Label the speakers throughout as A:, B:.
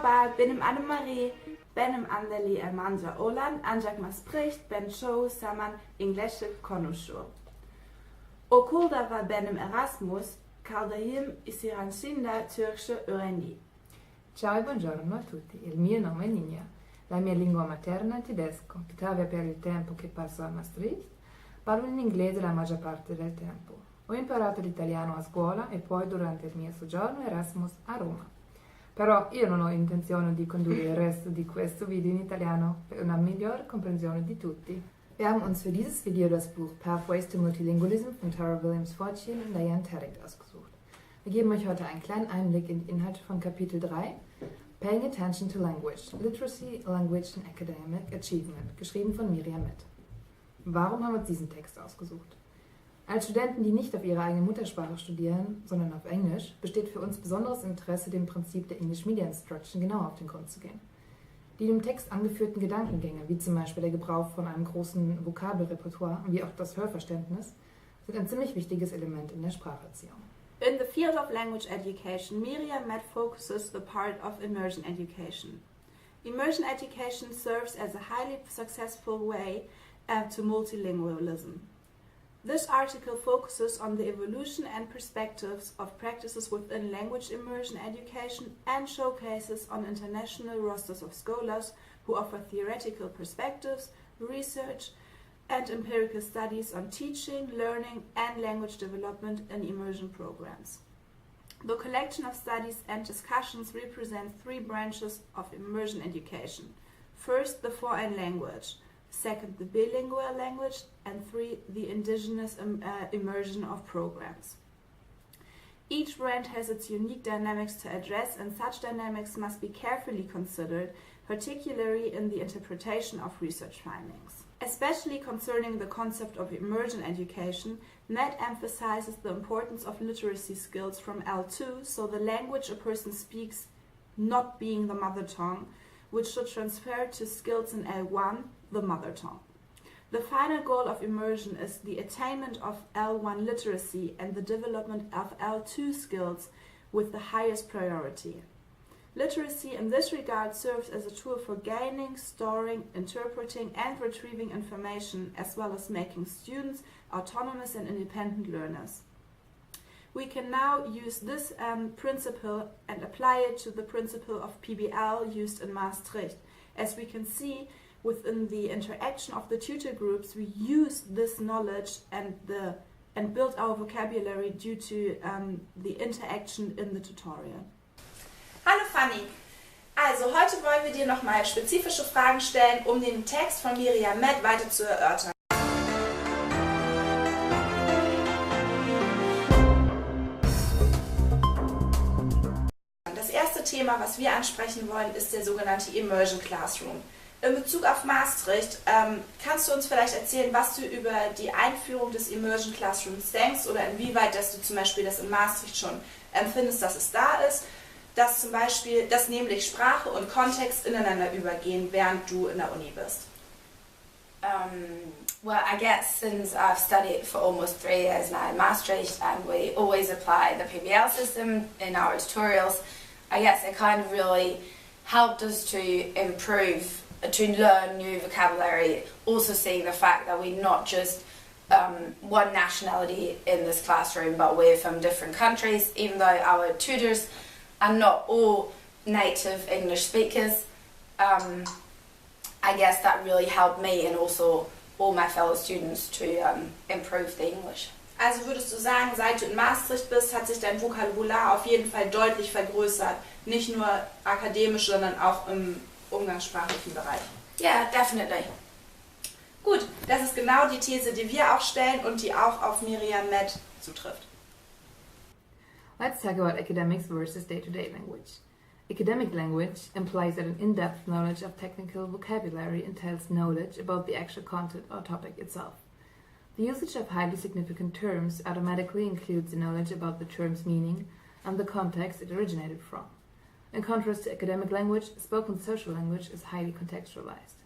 A: Barbara, benim Annemarie, benim Andeli Elmanja Olan, ancak Maastricht, ben çoğu zaman İngilizce konuşuyor. Okulda ve benim Erasmus, kaldayım isirancinda Türkçe öğrendi.
B: Ciao e buongiorno a tutti, il mio nome è Nina. La mia lingua materna è tedesco, tuttavia per il tempo che passo a Maastricht parlo in inglese la maggior parte del tempo. Ho imparato l'italiano a scuola e poi durante il mio soggiorno Erasmus a Roma. Però io non ho intenzione di condurre il resto di questo video in italiano per una migliore comprensione di tutti. Wir haben uns für dieses Video das Buch Pathways to Multilingualism von Tara Williams-Fortune und Diane Terry ausgesucht. Wir geben euch heute einen kleinen Einblick in die Inhalte von Kapitel 3, Paying Attention to Language, Literacy, Language and Academic Achievement, geschrieben von Myriam Met. Warum haben wir uns diesen Text ausgesucht? Als Studenten, die nicht auf ihre eigene Muttersprache studieren, sondern auf Englisch, besteht für uns besonderes Interesse, dem Prinzip der English Media Instruction genauer auf den Grund zu gehen. Die im Text angeführten Gedankengänge, wie zum Beispiel der Gebrauch von einem großen Vokabelrepertoire, wie auch das Hörverständnis, sind ein ziemlich wichtiges Element in der Spracherziehung.
A: In the field of language education, Myriam Met focuses the part of immersion education. Immersion education serves as a highly successful way to multilingualism. This article focuses on the evolution and perspectives of practices within language immersion education and showcases on international rosters of scholars who offer theoretical perspectives, research, and empirical studies on teaching, learning, and language development in immersion programs. The collection of studies and discussions represents three branches of immersion education. First, the foreign language. Second, the bilingual language. And three, the indigenous immersion of programs. Each branch has its unique dynamics to address, and such dynamics must be carefully considered, particularly in the interpretation of research findings. Especially concerning the concept of immersion education, Met emphasizes the importance of literacy skills from L2, so the language a person speaks not being the mother tongue, which should transfer to skills in L1, the mother tongue. The final goal of immersion is the attainment of L1 literacy and the development of L2 skills with the highest priority. Literacy in this regard serves as a tool for gaining, storing, interpreting, and retrieving information, as well as making students autonomous and independent learners. We can now use this principle and apply it to the principle of PBL used in Maastricht. As we can see, within the interaction of the tutor groups, we use this knowledge and build our vocabulary due to the interaction in the tutorial. Hallo Fanny! Also heute wollen wir dir nochmal spezifische Fragen stellen, um den Text von Myriam Met weiter zu erörtern. Das erste Thema, was wir ansprechen wollen, ist der sogenannte Immersion Classroom. In Bezug auf Maastricht, kannst du uns vielleicht erzählen, was du über die Einführung des Immersion Classrooms denkst oder inwieweit, dass du zum Beispiel das in Maastricht schon empfindest, dass es da ist, dass zum Beispiel, dass nämlich Sprache und Kontext ineinander übergehen, während du in der Uni bist?
C: Well, I guess since I've studied for almost 3 years now in Maastricht and we always apply the PBL system in our tutorials, I guess it kind of really helped us to improve, to learn new vocabulary, also seeing the fact that we're not just one nationality in this classroom, but we're from different countries, even though our tutors are not all native English speakers. I guess that really helped me and also all my fellow students to improve the English.
A: Also würdest du sagen, seit du in Maastricht bist, hat sich dein Vokabular auf jeden Fall deutlich vergrößert, nicht nur akademisch, sondern auch im umgangssprachlichen Bereich?
C: Yeah, definitely.
A: Gut, das ist genau die These, die wir auch stellen und die auch auf Myriam Met zutrifft.
B: Let's talk about academics versus day-to-day language. Academic language implies that an in-depth knowledge of technical vocabulary entails knowledge about the actual content or topic itself. The usage of highly significant terms automatically includes the knowledge about the term's meaning and the context it originated from. In contrast to academic language, spoken social language is highly contextualized.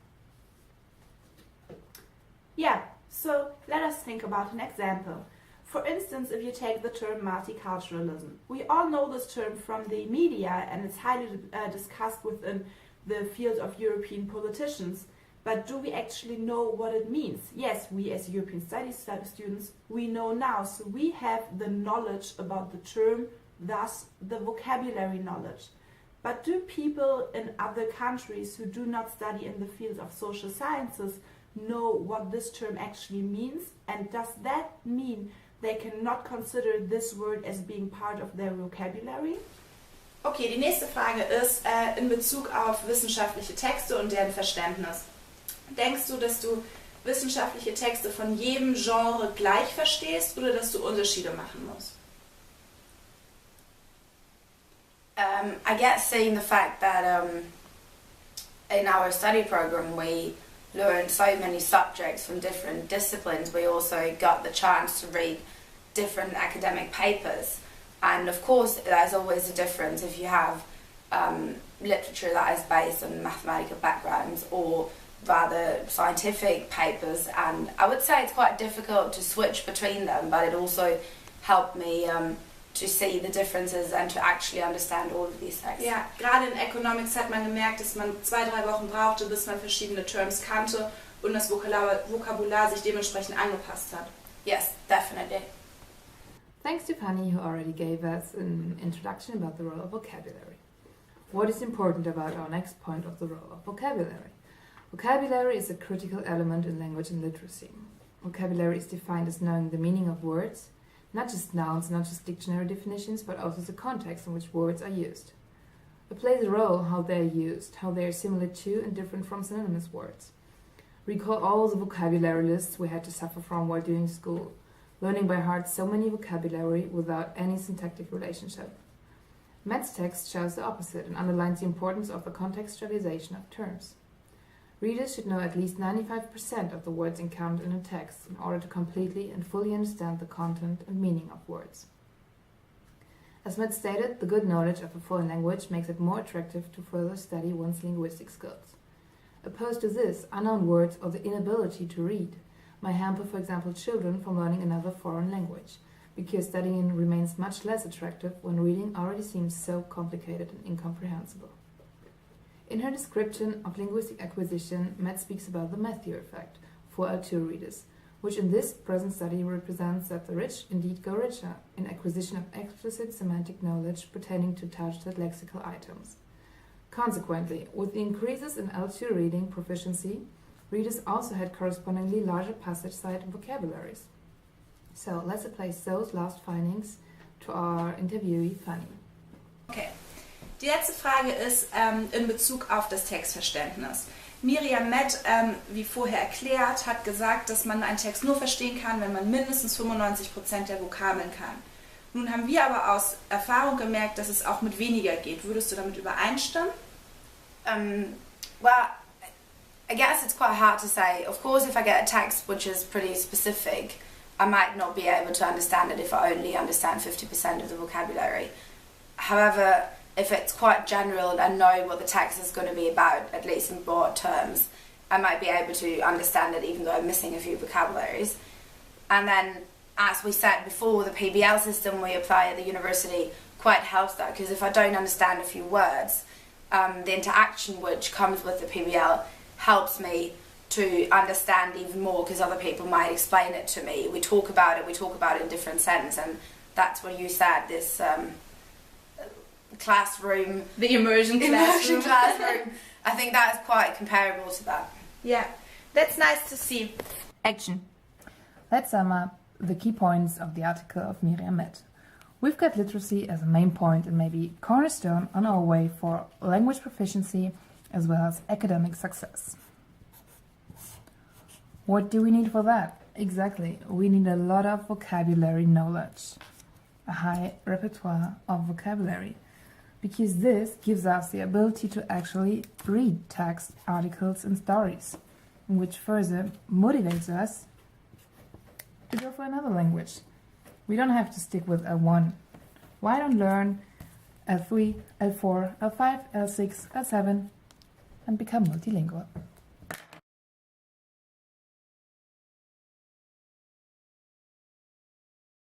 A: Yeah, so let us think about an example. For instance, if you take the term multiculturalism, we all know this term from the media and it's highly discussed within the field of European politicians. But do we actually know what it means? Yes, we as European Studies students, we know now. So we have the knowledge about the term, thus the vocabulary knowledge. But do people in other countries who do not study in the field of social sciences know what this term actually means? And does that mean they cannot consider this word as being part of their vocabulary?
D: Okay, die nächste Frage ist in Bezug auf wissenschaftliche Texte und deren Verständnis. Denkst du, dass du wissenschaftliche Texte von jedem Genre gleich verstehst oder dass du Unterschiede machen musst?
C: I guess seeing the fact that in our study program we learned so many subjects from different disciplines, we also got the chance to read different academic papers. And of course there's always a difference if you have literature that is based on mathematical backgrounds or rather scientific papers, and I would say it's quite difficult to switch between them, but it also helped me to see the differences and to actually understand all of these texts.
D: Ja, gerade in Economics hat man gemerkt, dass man 2-3 Wochen brauchte, bis man verschiedene Terms kannte und das Vokabular sich dementsprechend angepasst hat.
C: Yes, definitely.
B: Thanks to Fanny, who already gave us an introduction about the role of vocabulary. What is important about our next point of the role of vocabulary? Vocabulary is a critical element in language and literacy. Vocabulary is defined as knowing the meaning of words, not just nouns, not just dictionary definitions, but also the context in which words are used. It plays a role how they are used, how they are similar to and different from synonymous words. Recall all the vocabulary lists we had to suffer from while doing school, learning by heart so many vocabulary without any syntactic relationship. Met's text shows the opposite and underlines the importance of the contextualization of terms. Readers should know at least 95% of the words encountered in a text in order to completely and fully understand the content and meaning of words. As Met stated, the good knowledge of a foreign language makes it more attractive to further study one's linguistic skills. Opposed to this, unknown words or the inability to read may hamper, for example, children from learning another foreign language, because studying remains much less attractive when reading already seems so complicated and incomprehensible. In her description of linguistic acquisition, Met speaks about the Matthew effect for L2 readers, which in this present study represents that the rich indeed go richer in acquisition of explicit semantic knowledge pertaining to touched lexical items. Consequently, with the increases in L2 reading proficiency, readers also had correspondingly larger passage size vocabularies. So let's apply those last findings to our interviewee, Fanny.
D: Okay. Die letzte Frage ist in Bezug auf das Textverständnis. Myriam Met, wie vorher erklärt, hat gesagt, dass man einen Text nur verstehen kann, wenn man mindestens 95% der Vokabeln kann. Nun haben wir aber aus Erfahrung gemerkt, dass es auch mit weniger geht. Würdest du damit übereinstimmen?
C: Well, I guess it's quite hard to say. Of course, if I get a text which is pretty specific, I might not be able to understand it if I only understand 50% of the vocabulary. However, if it's quite general and I know what the text is going to be about, at least in broad terms, I might be able to understand it even though I'm missing a few vocabularies. And then, as we said before, the PBL system we apply at the university quite helps that, because if I don't understand a few words, the interaction which comes with the PBL helps me to understand even more, because other people might explain it to me. We talk about it in different sentences, and that's what you said, this classroom,
D: The immersion classroom.
C: I think that is quite comparable to that.
D: Yeah, that's nice to see.
B: Action. Let's sum up the key points of the article of Myriam Met. We've got literacy as a main point and maybe cornerstone on our way for language proficiency as well as academic success. What do we need for that? Exactly, we need a lot of vocabulary knowledge, a high repertoire of vocabulary, because this gives us the ability to actually read text, articles and stories, which further motivates us to go for another language. We don't have to stick with L1. Why don't learn L3, L4, L5, L6, L7 and become multilingual?